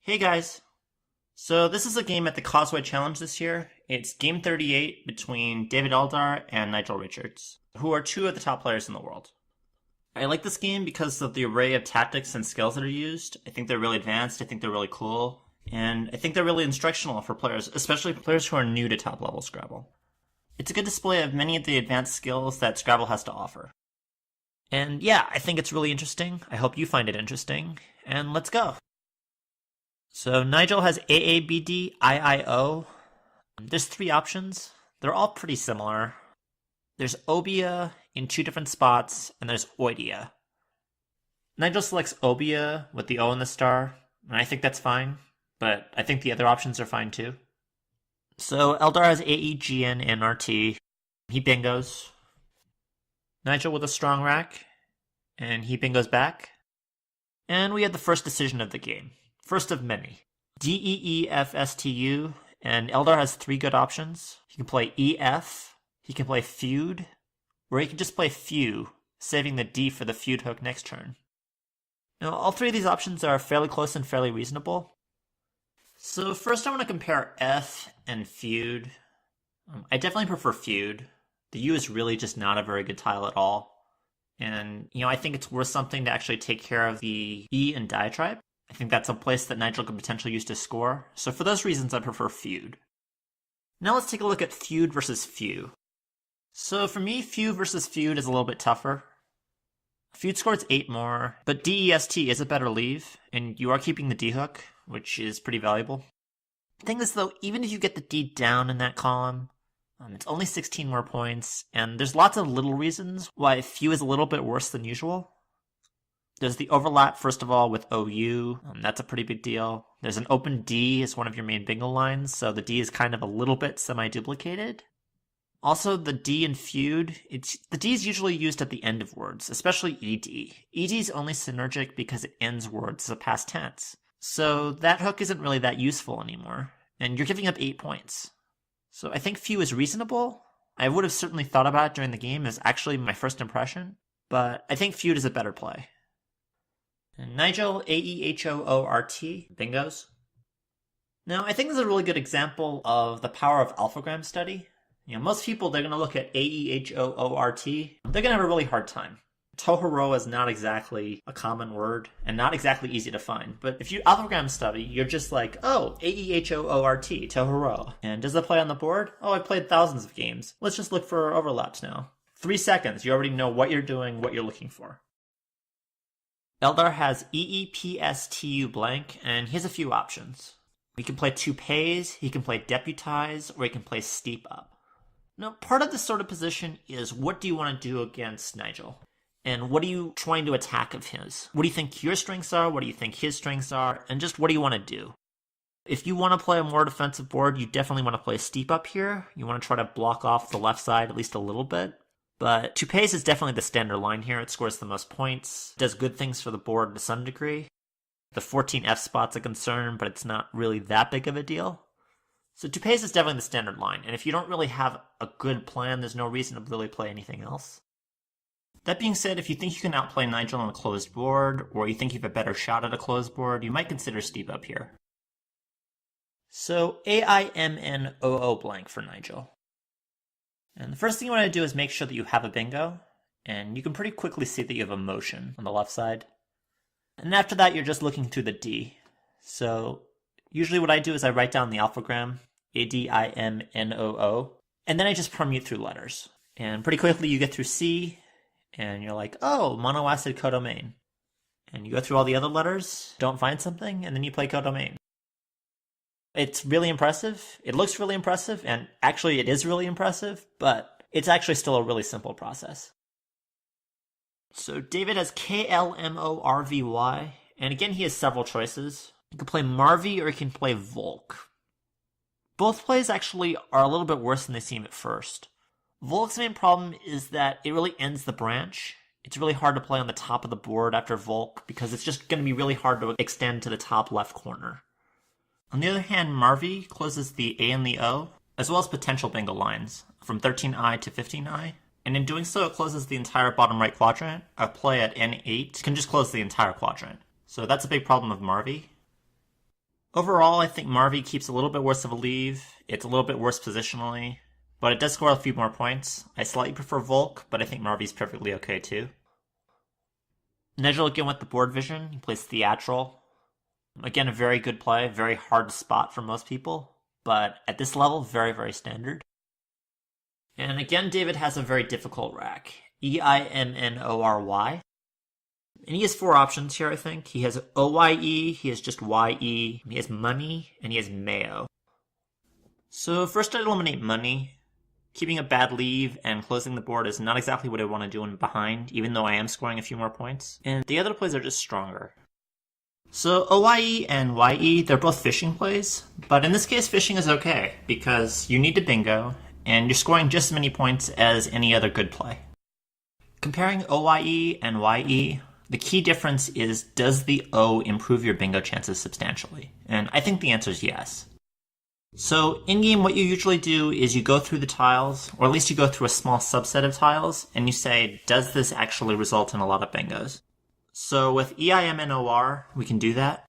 Hey guys! So this is a game at the Causeway Challenge this year. It's game 38 between David Eldar and Nigel Richards, who are two of the top players in the world. I like this game because of the array of tactics and skills that are used. I think they're really advanced, I think they're really cool, and I think they're really instructional for players, especially players who are new to top level Scrabble. It's a good display of many of the advanced skills that Scrabble has to offer. And yeah, I think it's really interesting. I hope you find it interesting, and let's go! So Nigel has AABD, IIO. There's three options. They're all pretty similar. There's Obia in two different spots, and there's Oidia. Nigel selects Obia with the O in the star, and I think that's fine, but I think the other options are fine too. So Eldar has AEGN and RT. He bingos. Nigel with a strong rack, and he bingos back. And we have the first decision of the game. First of many. DEEFSTU, and Eldar has three good options. He can play EF, he can play Feud, or he can just play Few, saving the D for the Feud hook next turn. Now, all three of these options are fairly close and fairly reasonable. So first I want to compare F and Feud. I definitely prefer Feud. The U is really just not a very good tile at all. And, I think it's worth something to actually take care of the E and Diatribe. I think that's a place that Nigel could potentially use to score, so for those reasons I prefer Feud. Now let's take a look at Feud versus Few. So for me, Feud versus Feud is a little bit tougher. Feud scores 8 more, but DEST is a better leave, and you are keeping the D hook, which is pretty valuable. The thing is though, even if you get the D down in that column, it's only 16 more points, and there's lots of little reasons why Few is a little bit worse than usual. There's the overlap, first of all, with OU. That's a pretty big deal. There's an open D as one of your main bingo lines, so the D is kind of a little bit semi-duplicated. Also, the D in Feud, the D is usually used at the end of words, especially ED. ED is only synergic because it ends words as a past tense. So that hook isn't really that useful anymore, and you're giving up 8 points. So I think Few is reasonable. I would have certainly thought about it during the game as actually my first impression, but I think Feud is a better play. And Nigel, AEHOORT, bingos. Now, I think this is a really good example of the power of alphagram study. Most people, they're going to look at AEHOORT, they're going to have a really hard time. Tohoro is not exactly a common word, and not exactly easy to find. But if you alphagram study, you're just like, oh, AEHOORT, Tohoro. And does it play on the board? Oh, I played thousands of games. Let's just look for overlaps now. 3 seconds, you already know what you're doing, what you're looking for. Eldar has EEPSTU blank, and he has a few options. He can play toupees, he can play deputize, or he can play steep up. Now, part of this sort of position is what do you want to do against Nigel? And what are you trying to attack of his? What do you think your strengths are? What do you think his strengths are? And just what do you want to do? If you want to play a more defensive board, you definitely want to play steep up here. You want to try to block off the left side at least a little bit. But toupees is definitely the standard line here. It scores the most points, does good things for the board to some degree. The 14 F spot's a concern, but it's not really that big of a deal. So toupees is definitely the standard line, and if you don't really have a good plan, there's no reason to really play anything else. That being said, if you think you can outplay Nigel on a closed board, or you think you have a better shot at a closed board, you might consider steep up here. So AIMNOO blank for Nigel. And the first thing you want to do is make sure that you have a bingo, and you can pretty quickly see that you have a motion on the left side. And after that, you're just looking through the D. So usually what I do is I write down the alphagram, ADIMNOO, and then I just permute through letters. And pretty quickly you get through C, and you're like, oh, monoacid codomain. And you go through all the other letters, don't find something, and then you play codomain. It's really impressive. It looks really impressive, and actually it is really impressive, but it's actually still a really simple process. So David has KLMORVY, and again he has several choices. You can play Marvy or you can play Volk. Both plays actually are a little bit worse than they seem at first. Volk's main problem is that it really ends the branch. It's really hard to play on the top of the board after Volk because it's just going to be really hard to extend to the top left corner. On the other hand, Marvy closes the A and the O, as well as potential bingo lines, from 13I to 15I, and in doing so it closes the entire bottom right quadrant. A play at N8 can just close the entire quadrant. So that's a big problem of Marvy. Overall, I think Marvy keeps a little bit worse of a leave. It's a little bit worse positionally, but it does score a few more points. I slightly prefer Volk, but I think Marvy's perfectly okay too. Nigel again with the board vision. He plays Theatral. Again, a very good play, very hard to spot for most people, but at this level, very, very standard. And again, David has a very difficult rack. EIMNORY. And he has 4 options here, I think. He has OYE, he has just YE, he has money, and he has mayo. So first I'd eliminate money. Keeping a bad leave and closing the board is not exactly what I want to do in behind, even though I am scoring a few more points. And the other plays are just stronger. So OYE and YE, they're both fishing plays, but in this case fishing is okay, because you need to bingo, and you're scoring just as many points as any other good play. Comparing OYE and YE, the key difference is, does the O improve your bingo chances substantially? And I think the answer is yes. So in-game, what you usually do is you go through the tiles, or at least you go through a small subset of tiles, and you say, does this actually result in a lot of bingos? So with EIMNOR, we can do that.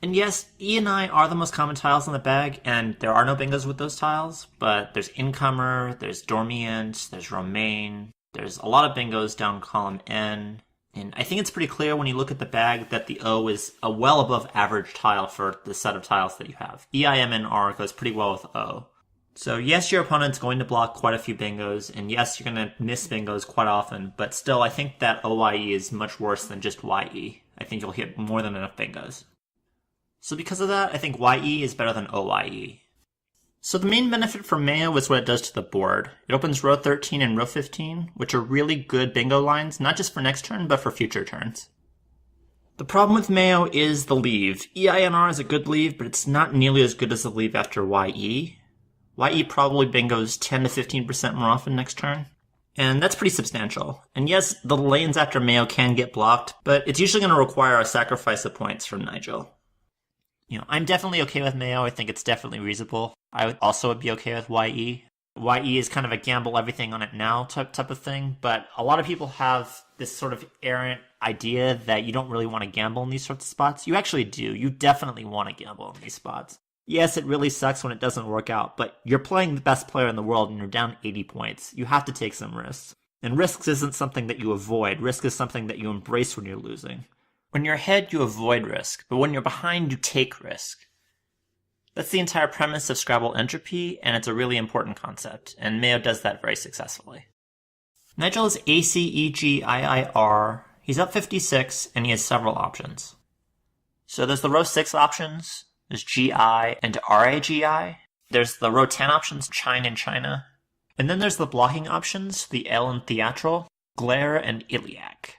And yes, E and I are the most common tiles in the bag, and there are no bingos with those tiles, but there's Incomer, there's Dormient, there's Romaine, there's a lot of bingos down column N, and I think it's pretty clear when you look at the bag that the O is a well above average tile for the set of tiles that you have. EIMNR goes pretty well with O. So yes, your opponent's going to block quite a few bingos, and yes, you're going to miss bingos quite often, but still I think that OYE is much worse than just YE. I think you'll hit more than enough bingos. So because of that, I think YE is better than OYE. So the main benefit for Mayo is what it does to the board. It opens row 13 and row 15, which are really good bingo lines, not just for next turn, but for future turns. The problem with Mayo is the leave. EINR is a good leave, but it's not nearly as good as the leave after YE. YE probably bingos 10 to 15% more often next turn. And that's pretty substantial. And yes, the lanes after Mayo can get blocked, but it's usually going to require a sacrifice of points from Nigel. I'm definitely okay with Mayo. I think it's definitely reasonable. I would also be okay with YE. YE is kind of a gamble everything on it now type of thing, but a lot of people have this sort of errant idea that you don't really want to gamble in these sorts of spots. You actually do. You definitely want to gamble in these spots. Yes, it really sucks when it doesn't work out, but you're playing the best player in the world and you're down 80 points. You have to take some risks. And risks isn't something that you avoid. Risk is something that you embrace when you're losing. When you're ahead, you avoid risk, but when you're behind, you take risk. That's the entire premise of Scrabble entropy, and it's a really important concept, and Mayo does that very successfully. Nigel is ACEGIIR. He's up 56, and he has several options. So there's the row 6 options, there's GI and RAGI. There's the row 10 options, Chine and China. And then there's the blocking options, the L and Theatral, Glare and Iliac.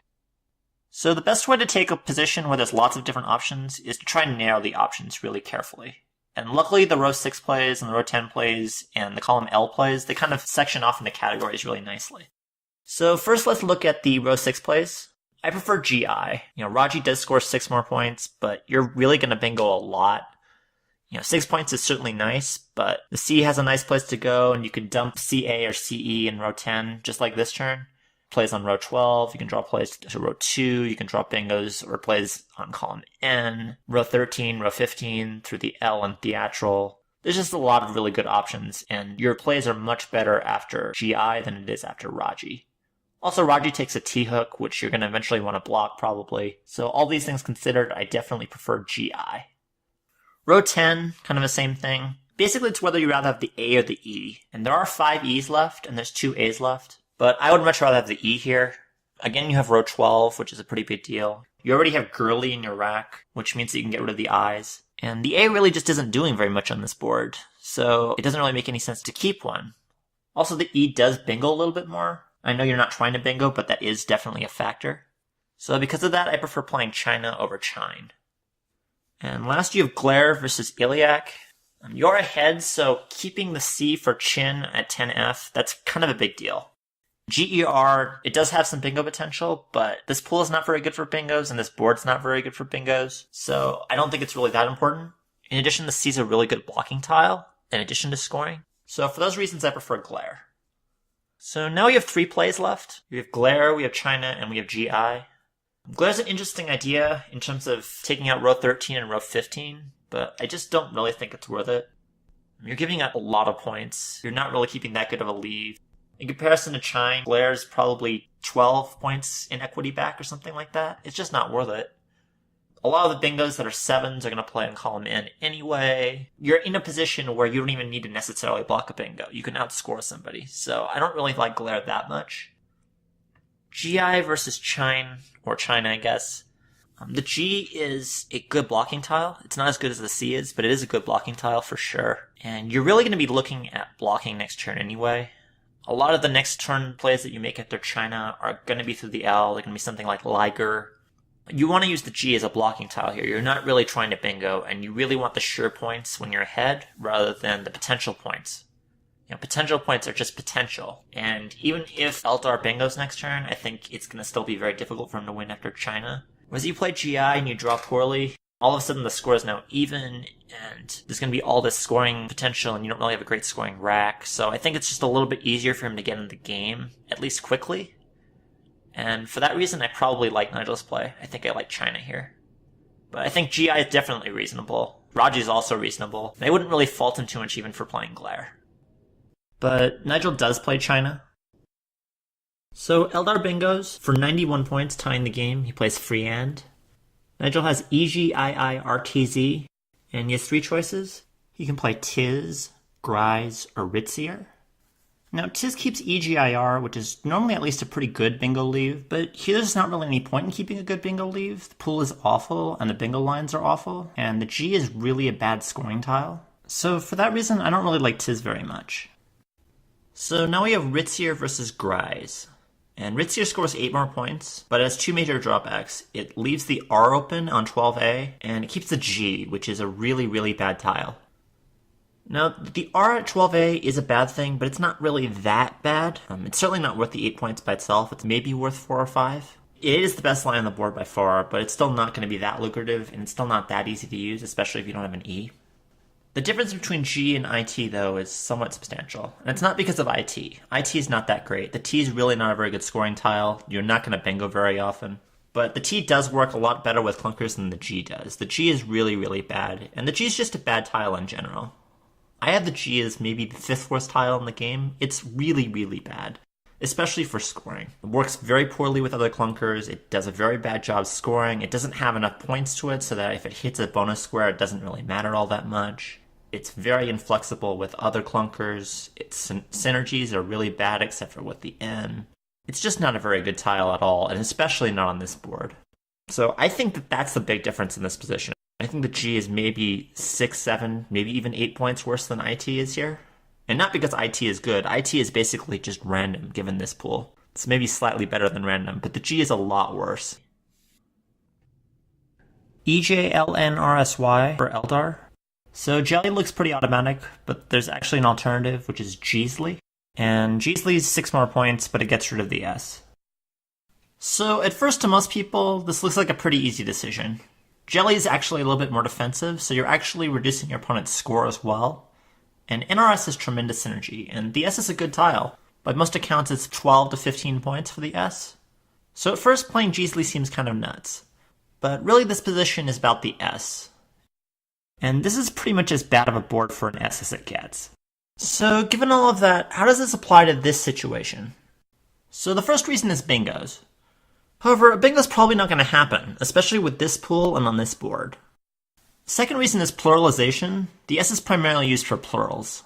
So the best way to take a position where there's lots of different options is to try and narrow the options really carefully. And luckily the row 6 plays and the row 10 plays and the column L plays, they kind of section off into categories really nicely. So first let's look at the row 6 plays. I prefer GI. Raji does score 6 more points, but you're really going to bingo a lot. 6 points is certainly nice, but the C has a nice place to go, and you could dump CA or CE in row 10, just like this turn. Plays on row 12, you can draw plays to row 2, you can draw bingos or plays on column N, row 13, row 15, through the L and Theatral. There's just a lot of really good options, and your plays are much better after GI than it is after Raji. Also, Raji takes a T-hook, which you're going to eventually want to block probably, so all these things considered, I definitely prefer GI. Row 10, kind of the same thing. Basically, it's whether you rather have the A or the E, and there are 5 E's left, and there's 2 A's left. But I would much rather have the E here. Again, you have row 12, which is a pretty big deal. You already have girly in your rack, which means that you can get rid of the I's. And the A really just isn't doing very much on this board, so it doesn't really make any sense to keep one. Also, the E does bingo a little bit more. I know you're not trying to bingo, but that is definitely a factor. So because of that, I prefer playing China over Chine. And last, you have Glare versus Iliac. You're ahead, so keeping the C for Chin at 10F, that's kind of a big deal. GER, it does have some bingo potential, but this pool is not very good for bingos, and this board's not very good for bingos, so I don't think it's really that important. In addition, the C is a really good blocking tile, in addition to scoring. So for those reasons, I prefer Glare. So now we have 3 plays left. We have Glare, we have China, and we have GI. Glare's an interesting idea in terms of taking out row 13 and row 15, but I just don't really think it's worth it. You're giving up a lot of points. You're not really keeping that good of a lead. In comparison to Chine, Blair's probably 12 points in equity back or something like that. It's just not worth it. A lot of the bingos that are 7s are going to play on column N anyway. You're in a position where you don't even need to necessarily block a bingo. You can outscore somebody. So I don't really like Blair that much. GI versus Chine, or China, I guess. The G is a good blocking tile. It's not as good as the C is, but it is a good blocking tile for sure. And you're really going to be looking at blocking next turn anyway. A lot of the next turn plays that you make after China are going to be through the L. They're going to be something like Liger. You want to use the G as a blocking tile here. You're not really trying to bingo, and you really want the sure points when you're ahead rather than the potential points. Potential points are just potential. And even if Eldar bingos next turn, I think it's going to still be very difficult for him to win after China. Whereas you play GI and you draw poorly, all of a sudden the score is now even, and there's going to be all this scoring potential, and you don't really have a great scoring rack. So I think it's just a little bit easier for him to get in the game, at least quickly. And for that reason, I probably like Nigel's play. I think I like China here. But I think GI is definitely reasonable. Raji is also reasonable. And I wouldn't really fault him too much even for playing Glare. But Nigel does play China. So Eldar bingos for 91 points, tying the game. He plays Freehand. Nigel has EGIIRTZ, and he has 3 choices. He can play Tiz, Grise, or Ritzier. Now, Tiz keeps EGIR, which is normally at least a pretty good bingo leave, but here there's not really any point in keeping a good bingo leave. The pool is awful, and the bingo lines are awful, and the G is really a bad scoring tile. So for that reason, I don't really like Tiz very much. So now we have Ritzier versus Grise. And Ritzier scores 8 more points, but it has 2 major drawbacks. It leaves the R open on 12A, and it keeps the G, which is a really, really bad tile. Now, the R at 12A is a bad thing, but it's not really that bad. It's certainly not worth the 8 points by itself. It's maybe worth 4 or 5. It is the best line on the board by far, but it's still not going to be that lucrative, and it's still not that easy to use, especially if you don't have an E. The difference between G and IT, though, is somewhat substantial. And it's not because of IT. IT is not that great. The T is really not a very good scoring tile. You're not going to bingo very often. But the T does work a lot better with clunkers than the G does. The G is really, really bad. And the G is just a bad tile in general. I have the G as maybe the 5th worst tile in the game. It's really, really bad. Especially for scoring. It works very poorly with other clunkers. It does a very bad job scoring. It doesn't have enough points to it so that if it hits a bonus square, it doesn't really matter all that much. It's very inflexible with other clunkers. Its synergies are really bad except for with the N. It's just not a very good tile at all, and especially not on this board. So I think that that's the big difference in this position. I think the G is maybe 6, 7, maybe even 8 points worse than IT is here. And not because IT is good. IT is basically just random given this pool. It's maybe slightly better than random, but the G is a lot worse. EJLNRSY for Eldar. So Jelly looks pretty automatic, but there's actually an alternative, which is Jeasley. And Jeasley is 6 more points, but it gets rid of the S. So at first to most people, this looks like a pretty easy decision. Jelly is actually a little bit more defensive, so you're actually reducing your opponent's score as well. And NRS has tremendous synergy, and the S is a good tile. By most accounts, it's 12 to 15 points for the S. So at first, playing Jeasley seems kind of nuts. But really this position is about the S. And this is pretty much as bad of a board for an S as it gets. So given all of that, how does this apply to this situation? So the first reason is bingos. However, a bingo is probably not going to happen, especially with this pool and on this board. Second reason is pluralization. The S is primarily used for plurals.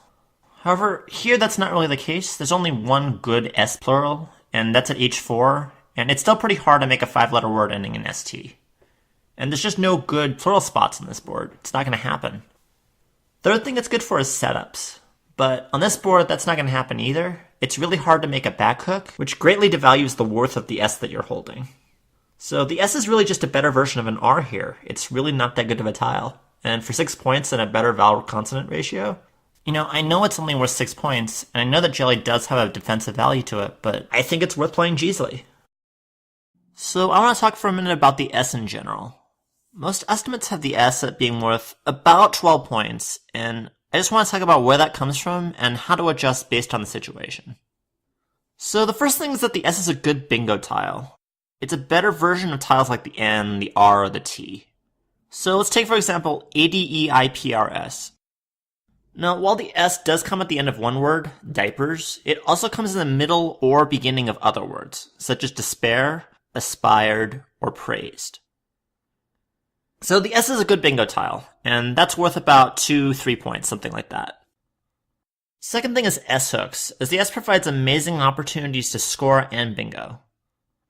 However, here that's not really the case. There's only one good S plural, and that's at H4, and it's still pretty hard to make a 5-letter word ending in ST. And there's just no good plural spots on this board. It's not going to happen. Third thing it's good for is setups. But on this board, that's not going to happen either. It's really hard to make a back hook, which greatly devalues the worth of the S that you're holding. So the S is really just a better version of an R here. It's really not that good of a tile. And for 6 points and a better vowel-consonant ratio, I know it's only worth 6 points, and I know that Jelly does have a defensive value to it, but I think it's worth playing Jeasley. So I want to talk for a minute about the S in general. Most estimates have the S at being worth about 12 points, and I just want to talk about where that comes from and how to adjust based on the situation. So the first thing is that the S is a good bingo tile. It's a better version of tiles like the N, the R, or the T. So let's take, for example, ADEIPRS. Now, while the S does come at the end of one word, diapers, it also comes in the middle or beginning of other words, such as despair, aspired, or praised. So the S is a good bingo tile, and that's worth about 2-3 points, something like that. Second thing is S hooks, as the S provides amazing opportunities to score and bingo.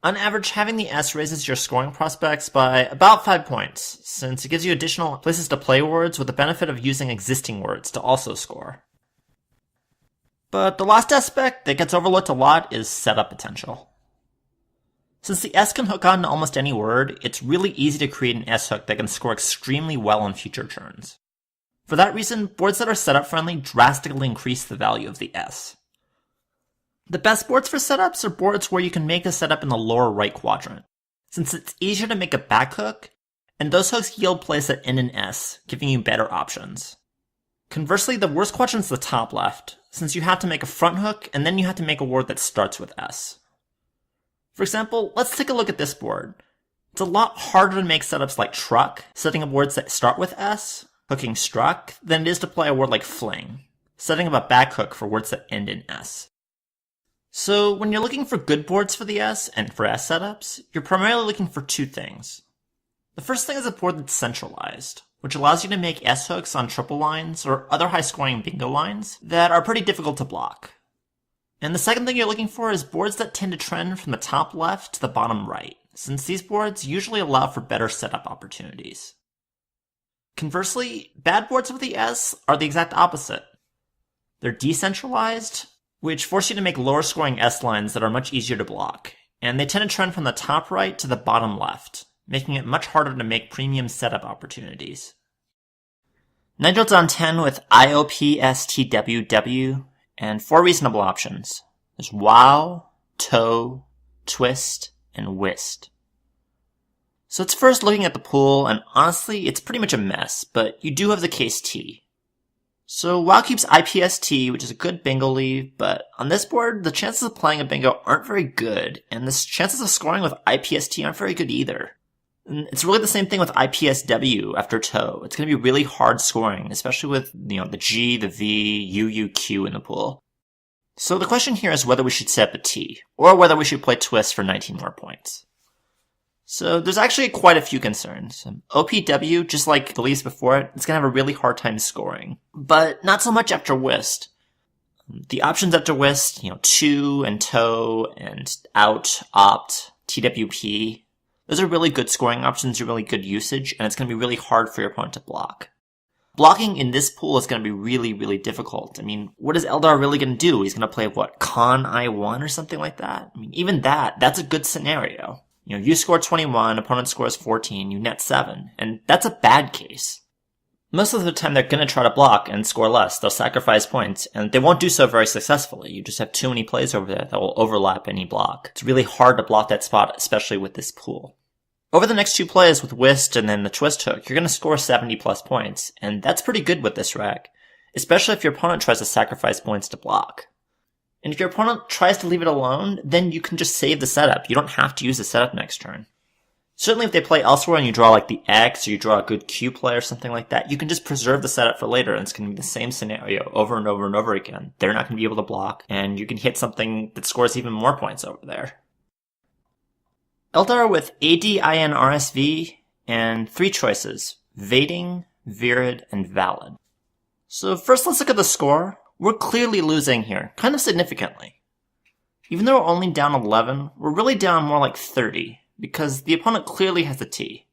On average, having the S raises your scoring prospects by about 5 points, since it gives you additional places to play words with the benefit of using existing words to also score. But the last aspect that gets overlooked a lot is setup potential. Since the S can hook on to almost any word, it's really easy to create an S hook that can score extremely well on future turns. For that reason, boards that are setup friendly drastically increase the value of the S. The best boards for setups are boards where you can make the setup in the lower right quadrant, since it's easier to make a back hook, and those hooks yield plays that end in S, giving you better options. Conversely, the worst quadrant is the top left, since you have to make a front hook and then you have to make a word that starts with S. For example, let's take a look at this board. It's a lot harder to make setups like truck, setting up words that start with S, hooking struck, than it is to play a word like fling, setting up a back hook for words that end in S. So when you're looking for good boards for the S and for S setups, you're primarily looking for two things. The first thing is a board that's centralized, which allows you to make S hooks on triple lines or other high-scoring bingo lines that are pretty difficult to block. And the second thing you're looking for is boards that tend to trend from the top left to the bottom right, since these boards usually allow for better setup opportunities. Conversely, bad boards with the S are the exact opposite. They're decentralized, which force you to make lower scoring S lines that are much easier to block, and they tend to trend from the top right to the bottom left, making it much harder to make premium setup opportunities. Nigel's on 10 with IOPSTWW and 4 reasonable options. There's wow, toe, twist, and whist. So it's first looking at the pool, and honestly, it's pretty much a mess, but you do have the case T. So WoW keeps IPST, which is a good bingo leave, but on this board, the chances of playing a bingo aren't very good, and the chances of scoring with IPST aren't very good either. And it's really the same thing with IPSW after toe. It's going to be really hard scoring, especially with the G, the V, UUQ in the pool. So the question here is whether we should set up a T, or whether we should play twist for 19 more points. So there's actually quite a few concerns. OPW, just like the leaves before it, it's going to have a really hard time scoring. But not so much after whist. The options after whist, to and toe and out, opt, TWP, those are really good scoring options, really good usage, and it's going to be really hard for your opponent to block. Blocking in this pool is going to be really, really difficult. I mean, what is Eldar really going to do? He's going to play, Con I1 or something like that? I mean, even that's a good scenario. You score 21, opponent scores 14, you net 7, and that's a bad case. Most of the time they're going to try to block and score less. They'll sacrifice points, and they won't do so very successfully. You just have too many plays over there that will overlap any block. It's really hard to block that spot, especially with this pool. Over the next 2 plays with whist and then the twist hook, you're going to score 70 plus points, and that's pretty good with this rack, especially if your opponent tries to sacrifice points to block. And if your opponent tries to leave it alone, then you can just save the setup. You don't have to use the setup next turn. Certainly if they play elsewhere and you draw the X, or you draw a good Q play or something like that, you can just preserve the setup for later, and it's going to be the same scenario over and over and over again. They're not going to be able to block, and you can hit something that scores even more points over there. Eldar with ADINRSV and 3 choices: Vading, Virid, and Valid. So first let's look at the score. We're clearly losing here, kind of significantly. Even though we're only down 11, we're really down more like 30, because the opponent clearly has a T.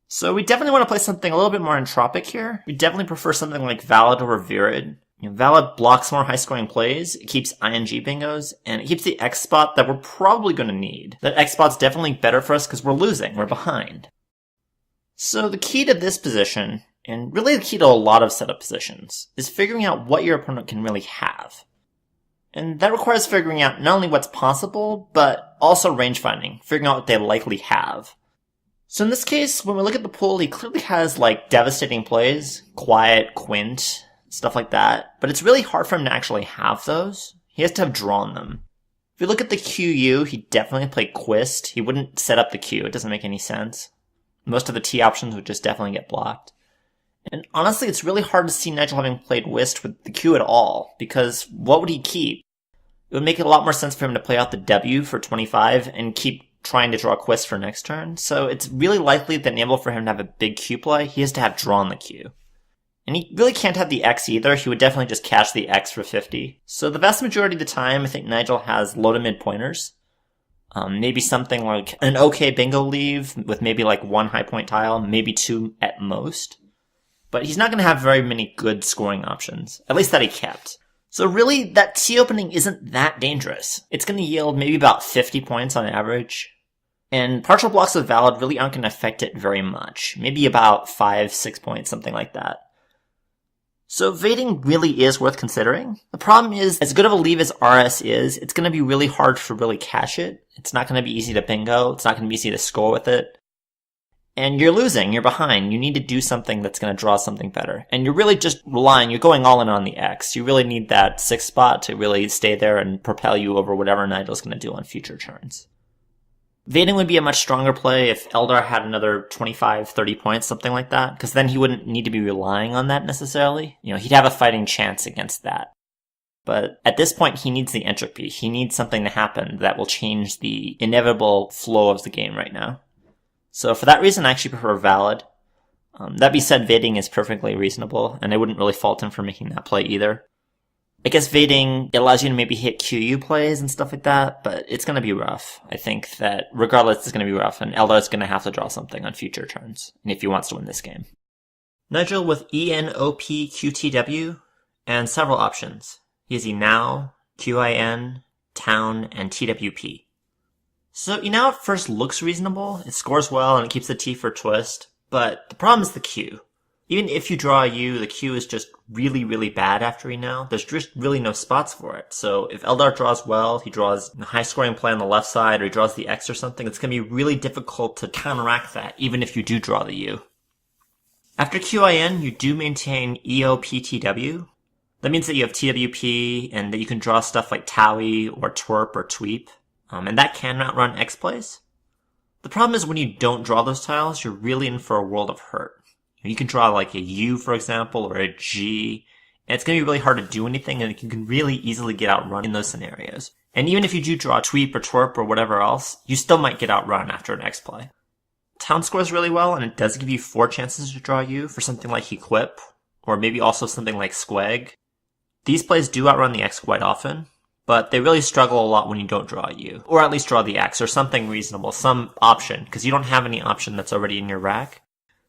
So we definitely want to play something a little bit more entropic here. We definitely prefer something like Valid over Virid. Valid blocks more high-scoring plays, it keeps ING bingos, and it keeps the X spot that we're probably going to need. That X spot's definitely better for us because we're losing, we're behind. So the key to this position, and really the key to a lot of setup positions, is figuring out what your opponent can really have. And that requires figuring out not only what's possible, but also range finding, figuring out what they likely have. So in this case, when we look at the pool, he clearly has devastating plays, Quiet, Quint, stuff like that, but it's really hard for him to actually have those. He has to have drawn them. If you look at the QU, he definitely played Quist. He wouldn't set up the Q, it doesn't make any sense. Most of the T options would just definitely get blocked. And honestly, it's really hard to see Nigel having played whist with the Q at all, because what would he keep? It would make it a lot more sense for him to play out the W for 25 and keep trying to draw quist for next turn. So it's really likely that enable for him to have a big Q play, he has to have drawn the Q. And he really can't have the X either. He would definitely just cash the X for 50. So the vast majority of the time, I think Nigel has low to mid pointers. Maybe something like an okay bingo leave with maybe like one high point tile, maybe two at most. But he's not going to have very many good scoring options, at least that he kept. So really, that T opening isn't that dangerous. It's going to yield maybe about 50 points on average. And partial blocks of valid really aren't going to affect it very much. Maybe about 5-6 points, something like that. So evading really is worth considering. The problem is, as good of a leave as RS is, it's going to be really hard to really cash it. It's not going to be easy to bingo. It's not going to be easy to score with it. And you're losing. You're behind. You need to do something that's going to draw something better. And you're really just relying, you're going all in on the X. You really need that 6th spot to really stay there and propel you over whatever Nigel's going to do on future turns. Evading would be a much stronger play if Eldar had another 25, 30 points, something like that, because then he wouldn't need to be relying on that necessarily. He'd have a fighting chance against that. But at this point, he needs the entropy. He needs something to happen that will change the inevitable flow of the game right now. So for that reason, I actually prefer valid. That being said, vading is perfectly reasonable, and I wouldn't really fault him for making that play either. I guess vading, it allows you to maybe hit QU plays and stuff like that, but it's going to be rough. I think that regardless, it's going to be rough, and Eldar's going to have to draw something on future turns, and if he wants to win this game. Nigel with ENOPQTW, and several options. He has ENOW, QIN, Town, and TWP. So ENOW at first looks reasonable, it scores well, and it keeps the T for twist, but the problem is the Q. Even if you draw a U, the Q is just really, really bad after ENOW. There's just really no spots for it. So if Eldar draws well, he draws a high-scoring play on the left side, or he draws the X or something, it's going to be really difficult to counteract that, even if you do draw the U. After QIN, you do maintain EOPTW. That means that you have TWP, and that you can draw stuff like TOWIE, or TWERP, or TWEEP. And that can outrun X plays. The problem is when you don't draw those tiles, you're really in for a world of hurt. You can draw like a U, for example, or a G, and it's going to be really hard to do anything, and you can really easily get outrun in those scenarios. And even if you do draw TWEEP or TWERP or whatever else, you still might get outrun after an X play. Town scores really well, and it does give you 4 chances to draw U for something like Equip, or maybe also something like Squag. These plays do outrun the X quite often, but they really struggle a lot when you don't draw a U, or at least draw the X, or something reasonable, some option, because you don't have any option that's already in your rack.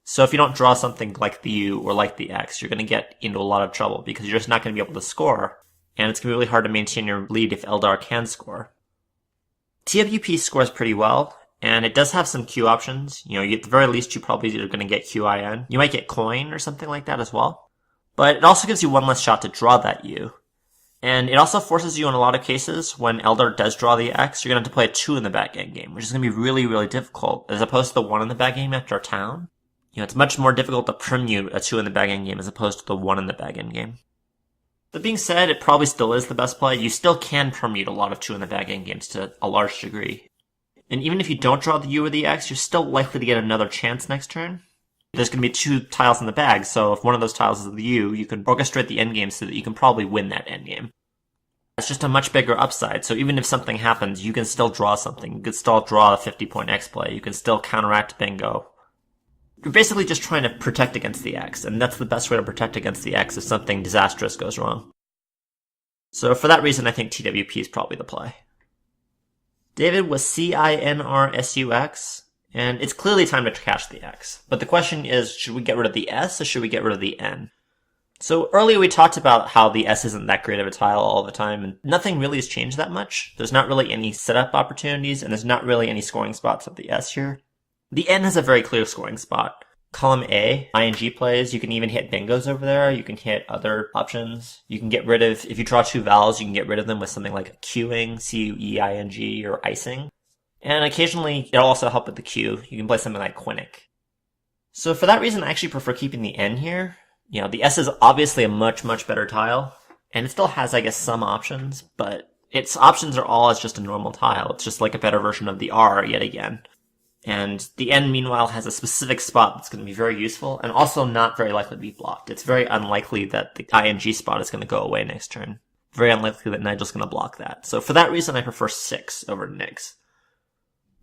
So if you don't draw something like the U or like the X, you're going to get into a lot of trouble because you're just not going to be able to score, and it's going to be really hard to maintain your lead if Eldar can score. TWP scores pretty well, and it does have some Q options. At the very least, you probably are going to get QIN. You might get coin or something like that as well. But it also gives you one less shot to draw that U. And it also forces you in a lot of cases, when Eldar does draw the X, you're going to have to play a 2 in the back end game, which is going to be really, really difficult, as opposed to the 1 in the back game after Town. It's much more difficult to permute a 2 in the back end game as opposed to the 1 in the back end game. That being said, it probably still is the best play. You still can permute a lot of 2 in the back end games to a large degree. And even if you don't draw the U or the X, you're still likely to get another chance next turn. There's going to be 2 tiles in the bag, so if one of those tiles is the U, you can orchestrate the endgame so that you can probably win that endgame. It's just a much bigger upside, so even if something happens, you can still draw something. You can still draw a 50-point X play. You can still counteract bingo. You're basically just trying to protect against the X, and that's the best way to protect against the X if something disastrous goes wrong. So for that reason, I think TWP is probably the play. David was CINRSUX, and it's clearly time to cash the X. But the question is, should we get rid of the S or should we get rid of the N? So earlier we talked about how the S isn't that great of a tile all the time, and nothing really has changed that much. There's not really any setup opportunities, and there's not really any scoring spots of the S here. The N has a very clear scoring spot. Column A, ING plays, you can even hit bingos over there, you can hit other options. You can get rid of, if you draw 2 vowels, you can get rid of them with something like queuing, C-U-E-I-N-G, or icing. And occasionally, it'll also help with the Q. You can play something like Quinnic. So for that reason, I actually prefer keeping the N here. The S is obviously a much, much better tile, and it still has, I guess, some options, but its options are all as just a normal tile. It's just like a better version of the R yet again. And the N, meanwhile, has a specific spot that's going to be very useful, and also not very likely to be blocked. It's very unlikely that the ING spot is going to go away next turn. Very unlikely that Nigel's going to block that. So for that reason, I prefer 6 over Nix.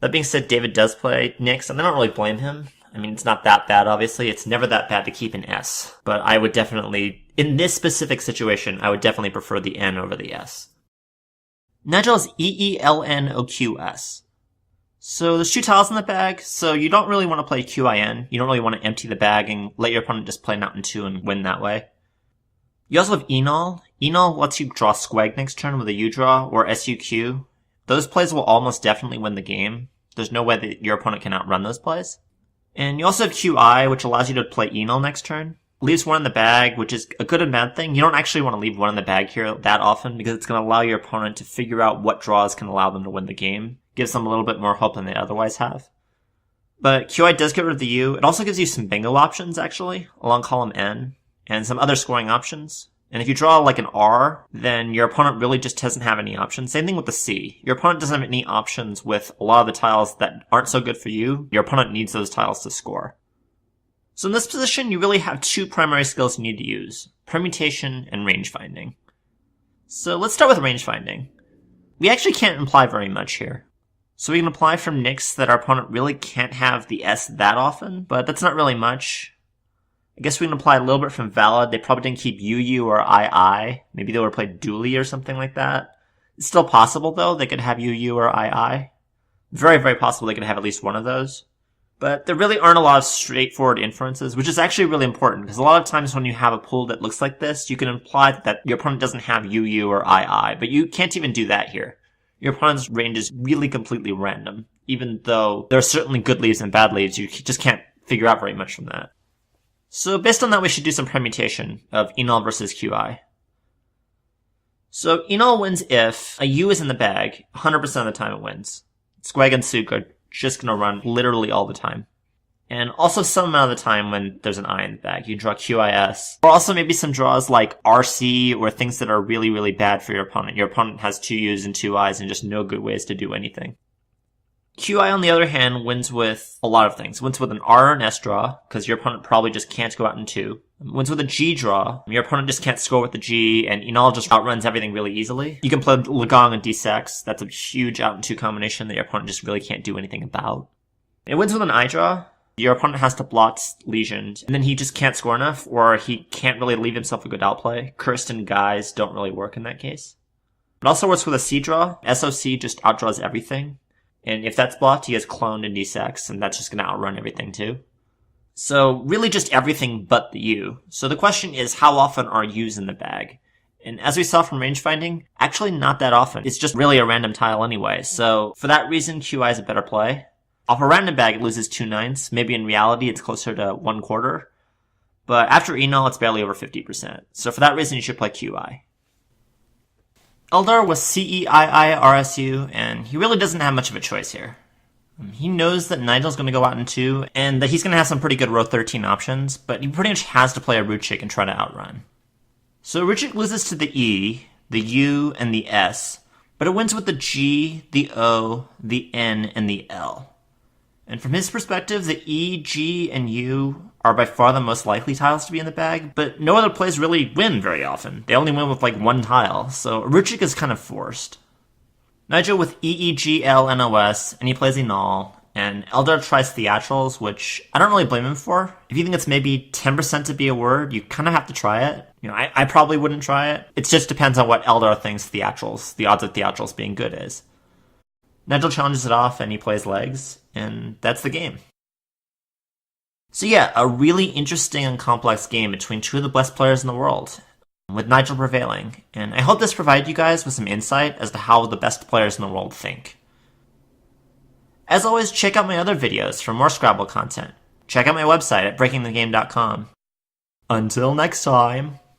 That being said, David does play Nix, and I don't really blame him. I mean, it's not that bad, obviously. It's never that bad to keep an S. But I would definitely, in this specific situation, I would definitely prefer the N over the S. Nigel is EELNOQS. So there's 2 tiles in the bag, so you don't really want to play QIN. You don't really want to empty the bag and let your opponent just play Mountain 2 and win that way. You also have Enol. Enol lets you draw Squag next turn with a U-draw or SUQ. Those plays will almost definitely win the game. There's no way that your opponent can outrun those plays. And you also have QI, which allows you to play Enol next turn. Leaves 1 in the bag, which is a good and bad thing. You don't actually want to leave 1 in the bag here that often because it's going to allow your opponent to figure out what draws can allow them to win the game. Gives them a little bit more hope than they otherwise have. But QI does get rid of the U. It also gives you some bingo options, actually, along column N, and some other scoring options. And if you draw like an R, then your opponent really just doesn't have any options. Same thing with the C. Your opponent doesn't have any options with a lot of the tiles that aren't so good for you. Your opponent needs those tiles to score. So in this position, you really have 2 primary skills you need to use: permutation and range finding. So let's start with range finding. We actually can't imply very much here. So we can apply from Nix that our opponent really can't have the S that often, but that's not really much. I guess we can apply a little bit from Valid. They probably didn't keep UU or II. Maybe they would have played Dooley or something like that. It's still possible, though. They could have UU or II. Very, very possible they could have at least one of those. But there really aren't a lot of straightforward inferences, which is actually really important, because a lot of times when you have a pool that looks like this, you can imply that your opponent doesn't have UU or II, but you can't even do that here. Your opponent's range is really completely random, even though there are certainly good leads and bad leads. You just can't figure out very much from that. So based on that, we should do some permutation of Enol versus QI. So Enol wins if a U is in the bag. 100% of the time it wins. Squag and Sook are just going to run literally all the time. And also some amount of the time when there's an I in the bag. You draw QIS. Or also maybe some draws like RC or things that are really, really bad for your opponent. Your opponent has 2 U's and 2 I's and just no good ways to do anything. QI, on the other hand, wins with a lot of things. Wins with an R or an S draw, because your opponent probably just can't go out in 2. Wins with a G draw. Your opponent just can't score with the G, and Enol just outruns everything really easily. You can play Lagong and D6. That's a huge out in 2 combination that your opponent just really can't do anything about. It wins with an I draw. Your opponent has to blot Lesioned, and then he just can't score enough, or he can't really leave himself a good outplay. Cursed and Guys don't really work in that case. It also works with a C draw. SOC just outdraws everything. And if that's blocked, he has Cloned and D6, and that's just going to outrun everything too. So really just everything but the U. So the question is, how often are U's in the bag? And as we saw from range finding, actually not that often. It's just really a random tile anyway. So for that reason, QI is a better play. Off a random bag, it loses 2/9. Maybe in reality, it's closer to 1/4. But after Enol, it's barely over 50%. So for that reason, you should play QI. Eldar was CEII-RSU, and he really doesn't have much of a choice here. He knows that Nigel's going to go out in 2, and that he's going to have some pretty good row 13 options, but he pretty much has to play a Ruchik and try to outrun. So Ruchik loses to the E, the U, and the S, but it wins with the G, the O, the N, and the L. And from his perspective, the E, G, and U are by far the most likely tiles to be in the bag, but no other plays really win very often. They only win with like 1 tile, so Ruchik is kind of forced. Nigel with EEGLNOS, and he plays Enol, and Eldar tries Theatrals, which I don't really blame him for. If you think it's maybe 10% to be a word, you kind of have to try it. You know, I probably wouldn't try it. It just depends on what Eldar thinks Theatrals, the odds of Theatrals being good is. Nigel challenges it off, and he plays legs, and that's the game. So yeah, a really interesting and complex game between 2 of the best players in the world, with Nigel prevailing. And I hope this provided you guys with some insight as to how the best players in the world think. As always, check out my other videos for more Scrabble content. Check out my website at breakingthegame.com. Until next time.